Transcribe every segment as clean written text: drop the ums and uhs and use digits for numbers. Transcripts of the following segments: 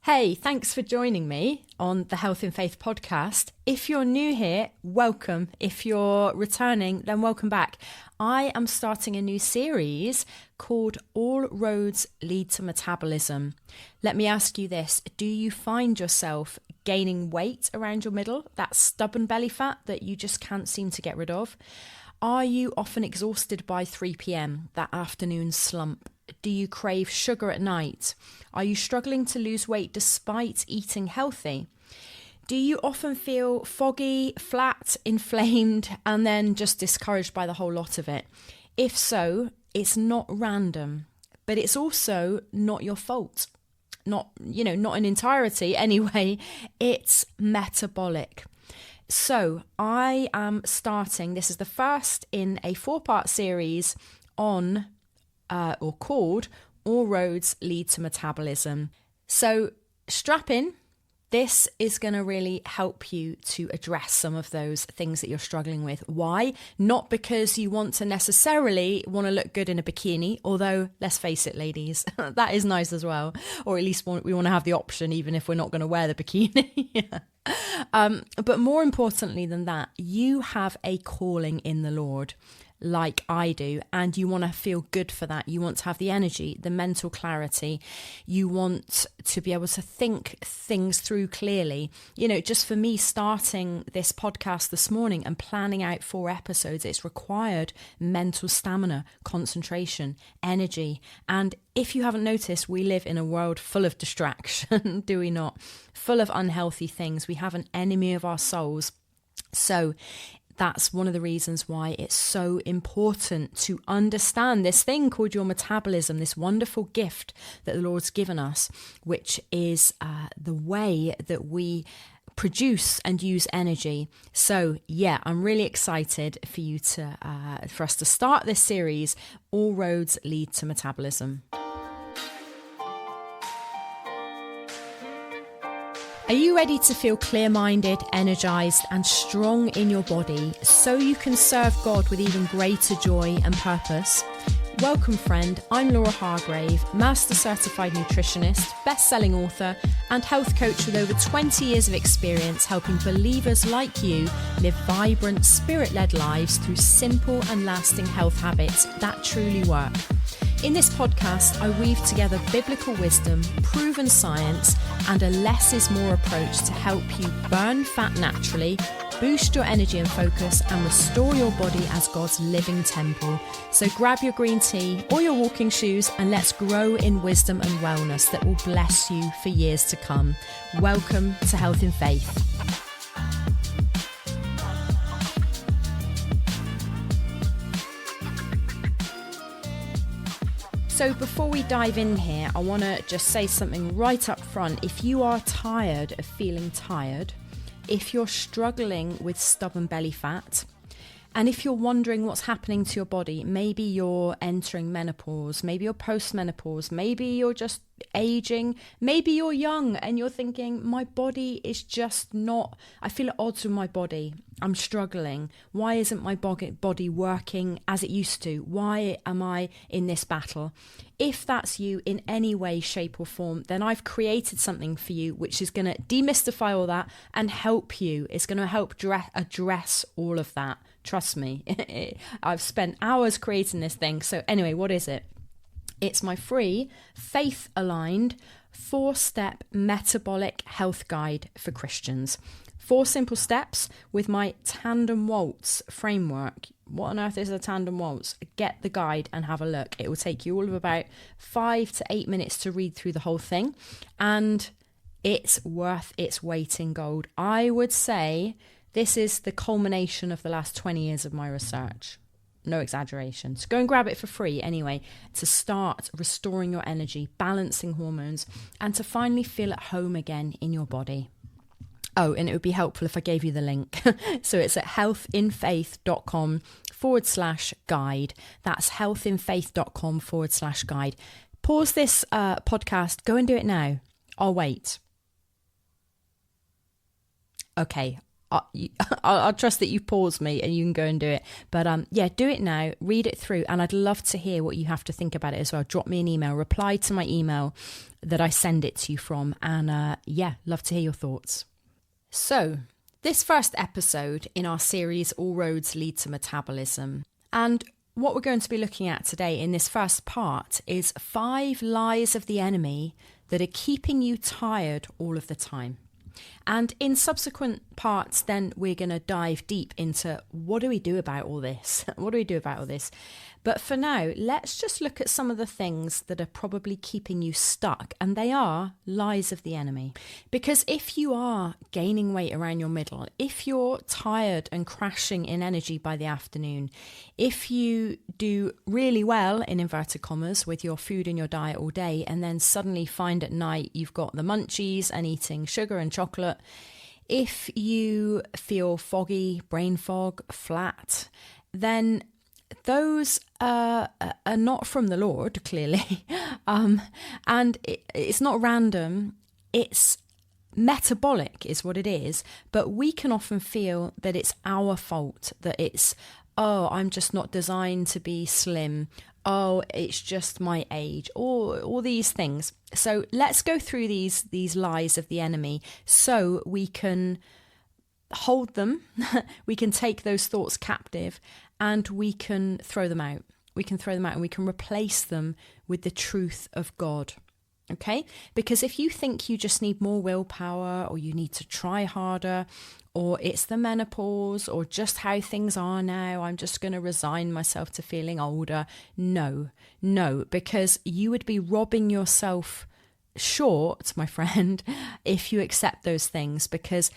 Hey, thanks for joining me on the Health in Faith podcast. If you're new here, welcome. If you're returning, then welcome back. I am starting a new series called All Roads Lead to Metabolism. Let me ask you this. Do you find yourself gaining weight around your middle, that stubborn belly fat that you just can't seem to get rid of? Are you often exhausted by 3 p.m., that afternoon slump? Do you crave sugar at night? Are you struggling to lose weight despite eating healthy? Do you often feel foggy, flat, inflamed, and then just discouraged by the whole lot of it? If so, it's not random, but it's also not your fault. Not in entirety anyway. It's metabolic. So I am starting, this is the first in a 4-part series on called All Roads Lead to Metabolism. So strap in. This is going to really help you to address some of those things that you're struggling with. Why? Not because you want to necessarily want to look good in a bikini, although let's face it, ladies, that is nice as well. Or at least we want to have the option, even if we're not going to wear the bikini. But more importantly than that, you have a calling in the Lord, like I do, and you want to feel good for that. You want to have the energy, the mental clarity. You want to be able to think things through clearly. Just for me starting this podcast this morning and planning out 4 episodes, it's required mental stamina, concentration, energy. And if you haven't noticed, we live in a world full of distraction, do we not? Full of unhealthy things. We have an enemy of our souls. So that's one of the reasons why it's so important to understand this thing called your metabolism, this wonderful gift that the Lord's given us, which is the way that we produce and use energy. So yeah, I'm really excited for us to start this series, All Roads Lead to Metabolism. Are you ready to feel clear-minded, energized, and strong in your body so you can serve God with even greater joy and purpose? Welcome, friend. I'm Laura Hargrave, Master Certified Nutritionist, best-selling author, and health coach with over 20 years of experience helping believers like you live vibrant, spirit-led lives through simple and lasting health habits that truly work. In this podcast, I weave together biblical wisdom, proven science, and a less is more approach to help you burn fat naturally, boost your energy and focus, and restore your body as God's living temple. So grab your green tea or your walking shoes and let's grow in wisdom and wellness that will bless you for years to come. Welcome to Health in Faith. So before we dive in here, I want to just say something right up front. If you are tired of feeling tired, if you're struggling with stubborn belly fat, and if you're wondering what's happening to your body, maybe you're entering menopause, maybe you're post-menopause, maybe you're just aging, maybe you're young and you're thinking, my body is just not, I feel at odds with my body. I'm struggling. Why isn't my body working as it used to? Why am I in this battle? If that's you in any way, shape or form, then I've created something for you which is going to demystify all that and help you. It's going to help address all of that. Trust me, I've spent hours creating this thing. So anyway, what is it? It's my free, faith-aligned, 4-step metabolic health guide for Christians. 4 simple steps with my tandem waltz framework. What on earth is a tandem waltz? Get the guide and have a look. It will take you all of about 5 to 8 minutes to read through the whole thing. And it's worth its weight in gold. I would say this is the culmination of the last 20 years of my research. No exaggeration. So go and grab it for free anyway, to start restoring your energy, balancing hormones, and to finally feel at home again in your body. Oh, and it would be helpful if I gave you the link. So it's at healthinfaith.com/guide. That's healthinfaith.com/guide. Pause this podcast. Go and do it now. I'll wait. Okay. I'll trust that you pause me and you can go and do it. But yeah, do it now, read it through, and I'd love to hear what you have to think about it as well. Drop me an email, reply to my email that I send it to you from, and yeah, love to hear your thoughts. So this first episode in our series, All Roads Lead to Metabolism, and what we're going to be looking at today in this first part is 5 lies of the enemy that are keeping you tired all of the time. And in subsequent parts, then we're going to dive deep into what do we do about all this? What do we do about all this? But for now, let's just look at some of the things that are probably keeping you stuck. And they are lies of the enemy. Because if you are gaining weight around your middle, if you're tired and crashing in energy by the afternoon, if you do really well, in inverted commas, with your food and your diet all day, and then suddenly find at night you've got the munchies and eating sugar and chocolate, if you feel foggy, brain fog, flat, then those are not from the Lord, clearly. And it's not random. It's metabolic is what it is. But we can often feel that it's our fault, that it's, oh, I'm just not designed to be slim. Oh, it's just my age, or all these things. So let's go through these lies of the enemy so we can hold them, we can take those thoughts captive, and we can throw them out. We can throw them out and we can replace them with the truth of God. Okay? Because if you think you just need more willpower, or you need to try harder, or it's the menopause, or just how things are now, I'm just going to resign myself to feeling older. No, because you would be robbing yourself short, my friend, if you accept those things. Because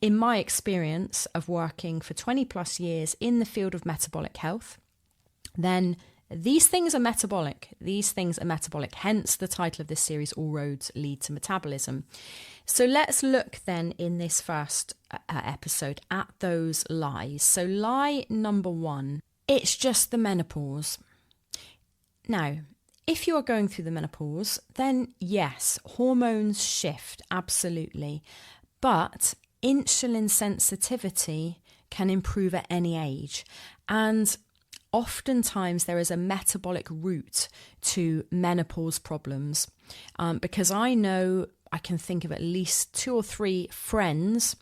in my experience of working for 20 plus years in the field of metabolic health, then these things are metabolic. These things are metabolic. Hence the title of this series, All Roads Lead to Metabolism. So let's look then in this first episode at those lies. So lie number 1, it's just the menopause. Now, if you are going through the menopause, then yes, hormones shift, absolutely. But insulin sensitivity can improve at any age. And oftentimes there is a metabolic root to menopause problems, because I know I can think of at least 2 or 3 friends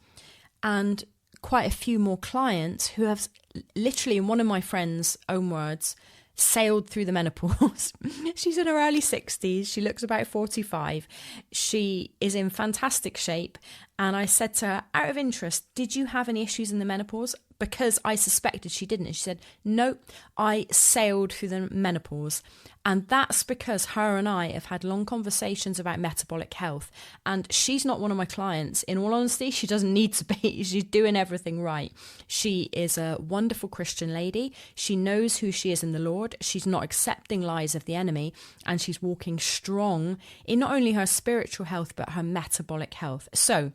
and quite a few more clients who have literally, in one of my friends' own words, sailed through the menopause. She's in her early 60s. She looks about 45. She is in fantastic shape. And I said to her, out of interest, did you have any issues in the menopause? Because I suspected she didn't. And she said, no, I sailed through the menopause. And that's because her and I have had long conversations about metabolic health. And she's not one of my clients. In all honesty, she doesn't need to be. She's doing everything right. She is a wonderful Christian lady. She knows who she is in the Lord. She's not accepting lies of the enemy. And she's walking strong in not only her spiritual health, but her metabolic health. So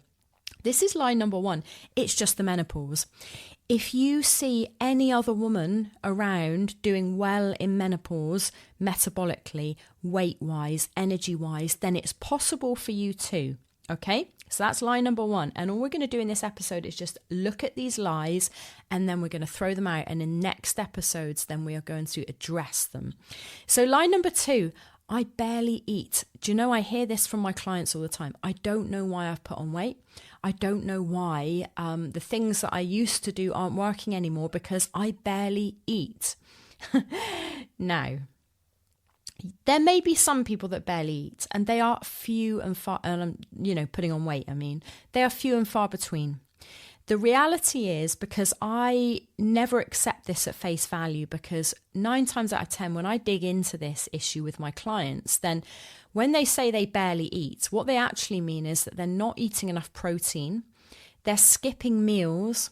this is lie number 1. It's just the menopause. If you see any other woman around doing well in menopause, metabolically, weight-wise, energy-wise, then it's possible for you too. Okay? So that's lie number 1. And all we're going to do in this episode is just look at these lies, and then we're going to throw them out. And in next episodes, then we are going to address them. So lie number 2, I barely eat. Do you know, I hear this from my clients all the time. I don't know why I've put on weight. I don't know why the things that I used to do aren't working anymore, because I barely eat. Now, there may be some people that barely eat, and they are few and far, putting on weight, they are few and far between. The reality is, because I never accept this at face value, because 9 times out of 10, when I dig into this issue with my clients, then when they say they barely eat, what they actually mean is that they're not eating enough protein, they're skipping meals,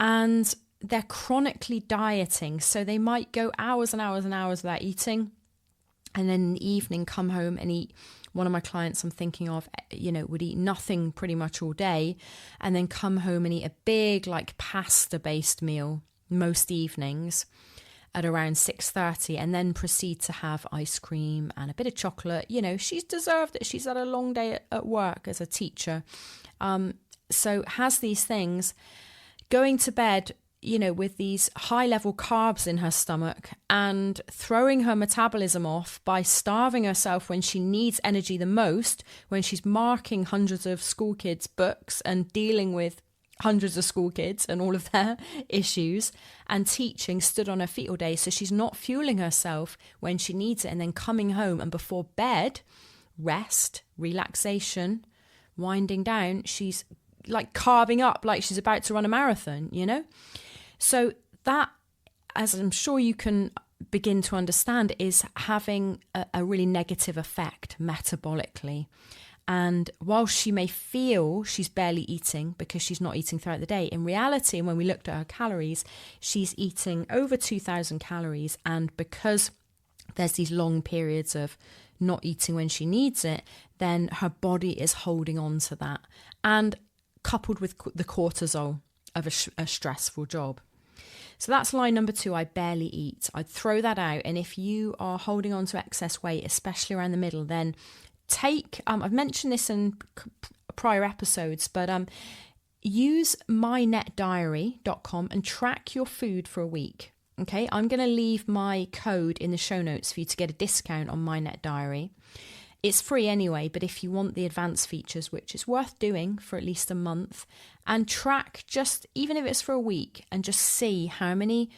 and they're chronically dieting. So they might go hours and hours and hours without eating, and then in the evening come home and eat. One of my clients I'm thinking of, would eat nothing pretty much all day, and then come home and eat a big, pasta-based meal most evenings at around 6:30, and then proceed to have ice cream and a bit of chocolate. She's deserved it. She's had a long day at work as a teacher. So has these things, going to bed, with these high level carbs in her stomach and throwing her metabolism off by starving herself when she needs energy the most, when she's marking hundreds of school kids' books and dealing with hundreds of school kids and all of their issues and teaching, stood on her feet all day. So she's not fueling herself when she needs it. And then coming home and before bed, rest, relaxation, winding down, she's like carving up like she's about to run a marathon, So that, as I'm sure you can begin to understand, is having a really negative effect metabolically. And while she may feel she's barely eating because she's not eating throughout the day, in reality, when we looked at her calories, she's eating over 2,000 calories. And because there's these long periods of not eating when she needs it, then her body is holding on to that. And coupled with the cortisol of a stressful job. So that's line number 2, I barely eat. I'd throw that out. And if you are holding on to excess weight, especially around the middle, then take, I've mentioned this in prior episodes, but use mynetdiary.com and track your food for a week. Okay, I'm going to leave my code in the show notes for you to get a discount on MyNetDiary. It's free anyway, but if you want the advanced features, which is worth doing for at least a month, and track just, even if it's for a week, and just see how many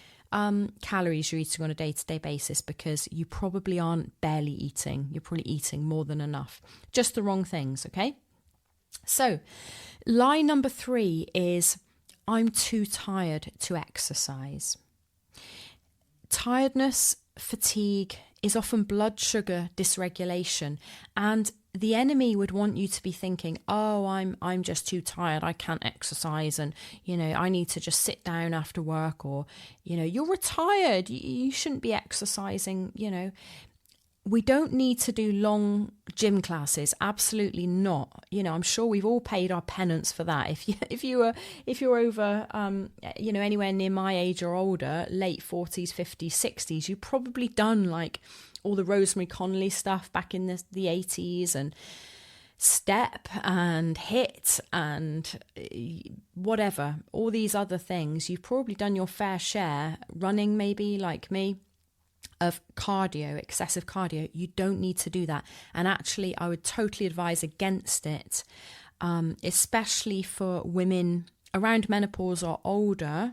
calories you're eating on a day-to-day basis, because you probably aren't barely eating. You're probably eating more than enough. Just the wrong things, okay? So, lie number 3 is, I'm too tired to exercise. Tiredness, fatigue is often blood sugar dysregulation, and the enemy would want you to be thinking, oh, I'm just too tired, I can't exercise, and I need to just sit down after work, or you're retired, you shouldn't be exercising. We don't need to do long gym classes. Absolutely not. I'm sure we've all paid our penance for that. If you're over, anywhere near my age or older, late 40s, 50s, 60s, you've probably done like all the Rosemary Connolly stuff back in the 80s, and step and hit and whatever, all these other things. You've probably done your fair share, running maybe like me, of cardio, excessive cardio. You don't need to do that. And actually, I would totally advise against it, especially for women around menopause or older,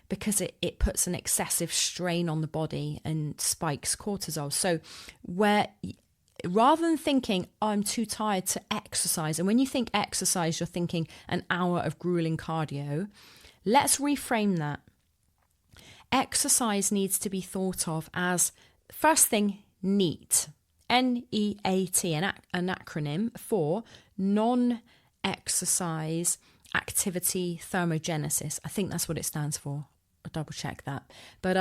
because it puts an excessive strain on the body and spikes cortisol. So rather than thinking, I'm too tired to exercise, and when you think exercise, you're thinking an hour of grueling cardio, let's reframe that. Exercise needs to be thought of as, first thing, NEAT. N-E-A-T, an acronym for non-exercise activity thermogenesis. I think that's what it stands for. I'll double check that. But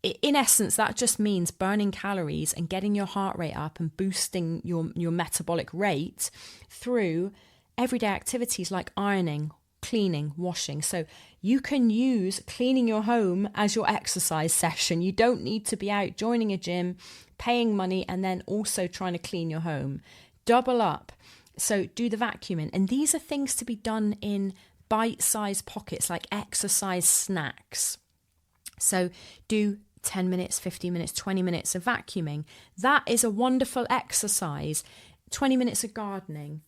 in essence, that just means burning calories and getting your heart rate up and boosting your metabolic rate through everyday activities like ironing, cleaning, washing. So you can use cleaning your home as your exercise session. You don't need to be out joining a gym, paying money, and then also trying to clean your home. Double up. So do the vacuuming. And these are things to be done in bite-sized pockets, like exercise snacks. So do 10 minutes, 15 minutes, 20 minutes of vacuuming. That is a wonderful exercise. 20 minutes of gardening,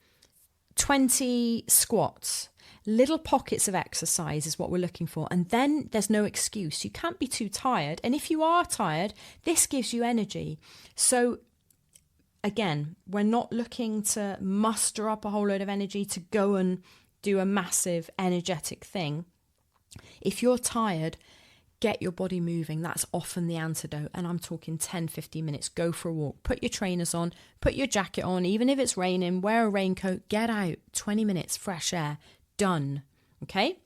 20 squats. Little pockets of exercise is what we're looking for. And then there's no excuse. You can't be too tired. And if you are tired, this gives you energy. So again, we're not looking to muster up a whole load of energy to go and do a massive energetic thing. If you're tired, get your body moving. That's often the antidote. And I'm talking 10, 15 minutes. Go for a walk. Put your trainers on. Put your jacket on. Even if it's raining, wear a raincoat. Get out. 20 minutes, fresh air. Done. Okay?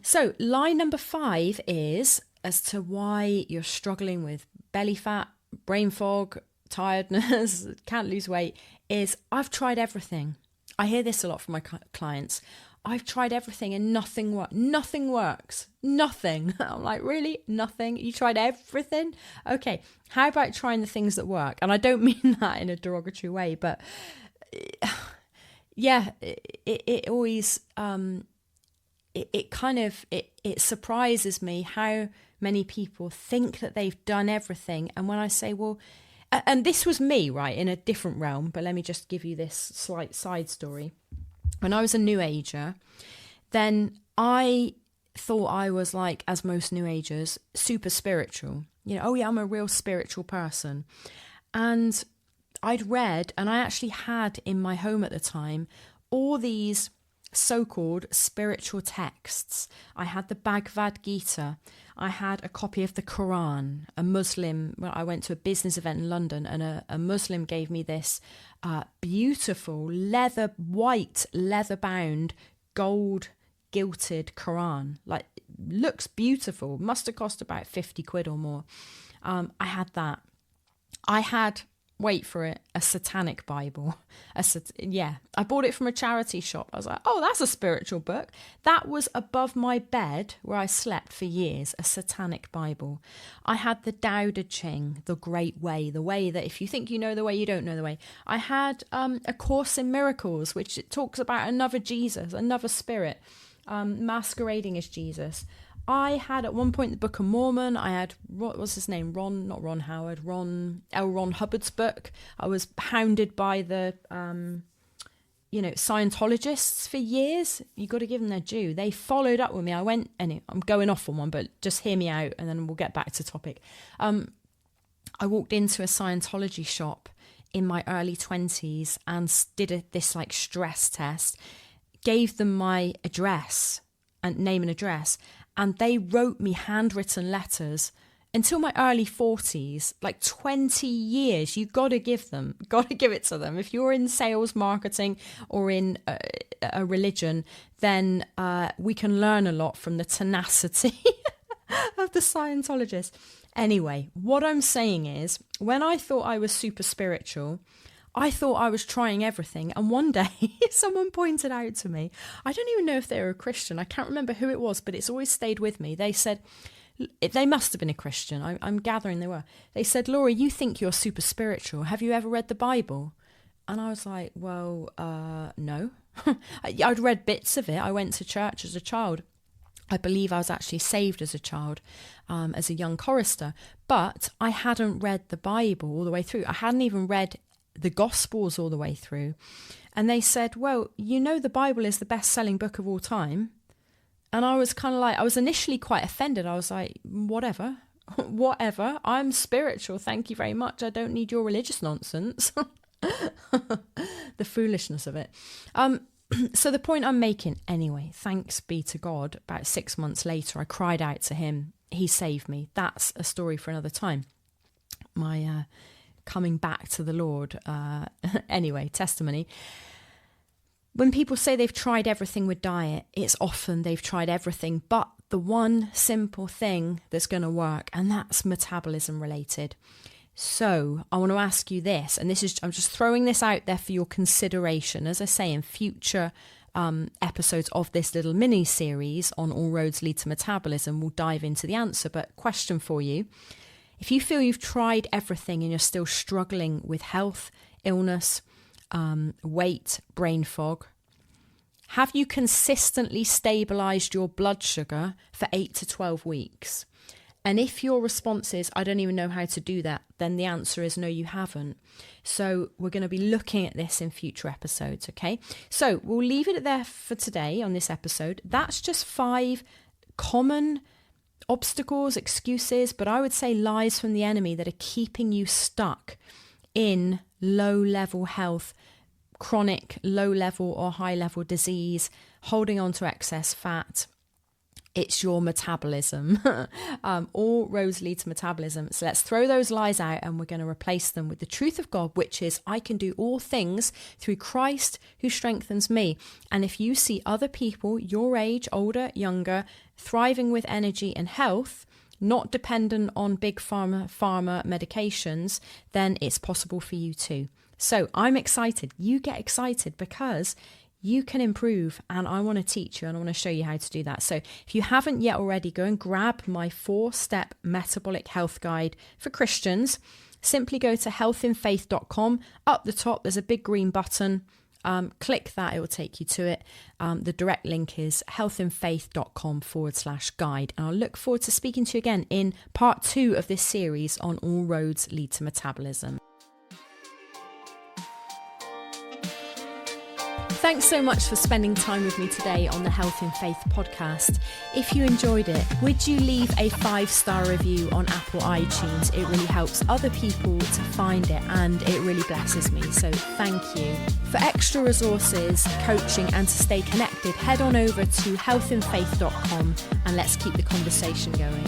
So line number 5 is as to why you're struggling with belly fat, brain fog, tiredness, can't lose weight, is I've tried everything. I hear this a lot from my clients. I've tried everything and nothing works. Nothing works. Nothing. I'm like, really? Nothing? You tried everything? Okay. How about trying the things that work? And I don't mean that in a derogatory way, but yeah, it always, it surprises me how many people think that they've done everything. And when I say, well, and this was me, right, in a different realm, but let me just give you this slight side story. When I was a New Ager, then I thought I was like, as most New Agers, super spiritual. Oh yeah, I'm a real spiritual person. And I'd read, and I actually had in my home at the time, all these so-called spiritual texts. I had the Bhagavad Gita. I had a copy of the Quran. A Muslim, I went to a business event in London, and a Muslim gave me this beautiful white leather-bound, gold-gilded Quran. Like, looks beautiful. Must have cost about 50 quid or more. I had that. I had, wait for it, a satanic Bible. I bought it from a charity shop. I was like, oh, that's a spiritual book. That was above my bed where I slept for years, a satanic Bible. I had the Tao Te Ching, the Great Way, the way that if you think you know the way, you don't know the way. I had A Course in Miracles, which it talks about another Jesus, another spirit, masquerading as Jesus. I had at one point the Book of Mormon. I had, what was his name? Not Ron Howard, L. Ron Hubbard's book. I was hounded by the, Scientologists for years. You got to give them their due. They followed up with me. I went, and I'm going off on one, but just hear me out and then we'll get back to topic. I walked into a Scientology shop in my early 20s and did this like stress test, gave them my address and name and address, and they wrote me handwritten letters until my early 40s, like 20 years. You've got to give it to them. If you're in sales, marketing, or in a religion, then we can learn a lot from the tenacity of the Scientologists. Anyway, what I'm saying is, when I thought I was super spiritual, I thought I was trying everything. And one day someone pointed out to me, I don't even know if they were a Christian. I can't remember who it was, but it's always stayed with me. They said, they must have been a Christian. I'm gathering they were. They said, Laura, you think you're super spiritual. Have you ever read the Bible? And I was like, well, no. I'd read bits of it. I went to church as a child. I believe I was actually saved as a child, as a young chorister. But I hadn't read the Bible all the way through. I hadn't even read the Gospels all the way through. And they said, well, the Bible is the best-selling book of all time. And I was kind of like, I was initially quite offended. I was like, whatever, I'm spiritual. Thank you very much. I don't need your religious nonsense. The foolishness of it. So the point I'm making, anyway, thanks be to God, about 6 months later, I cried out to him. He saved me. That's a story for another time. My coming back to the Lord. Anyway, testimony. When people say they've tried everything with diet, it's often they've tried everything but the one simple thing that's going to work, and that's metabolism related. So I want to ask you this, and I'm just throwing this out there for your consideration. As I say, in future episodes of this little mini series on All Roads Lead to Metabolism, we'll dive into the answer. But question for you: if you feel you've tried everything and you're still struggling with health, illness, weight, brain fog, have you consistently stabilized your blood sugar for 8 to 12 weeks? And if your response is, I don't even know how to do that, then the answer is no, you haven't. So we're going to be looking at this in future episodes, okay? So we'll leave it there for today on this episode. That's just 5 common obstacles, excuses, but I would say lies from the enemy that are keeping you stuck in low-level health, chronic low-level or high-level disease, holding on to excess fat. It's your metabolism. All roads lead to metabolism. So let's throw those lies out, and we're going to replace them with the truth of God, which is I can do all things through Christ who strengthens me. And if you see other people your age, older, younger, thriving with energy and health, not dependent on big pharma medications, then it's possible for you too. So I'm excited. You get excited because you can improve, and I want to teach you and I want to show you how to do that. So if you haven't yet already, go and grab my 4-step metabolic health guide for Christians. Simply go to healthinfaith.com. Up the top, there's a big green button. click that, it will take you to it. The direct link is healthinfaith.com/guide. And I'll look forward to speaking to you again in part 2 of this series on All Roads Lead to Metabolism. Thanks so much for spending time with me today on the Health in Faith podcast. If you enjoyed it, would you leave a 5-star review on Apple iTunes? It really helps other people to find it and it really blesses me. So thank you. For extra resources, coaching and to stay connected, head on over to healthinfaith.com and let's keep the conversation going.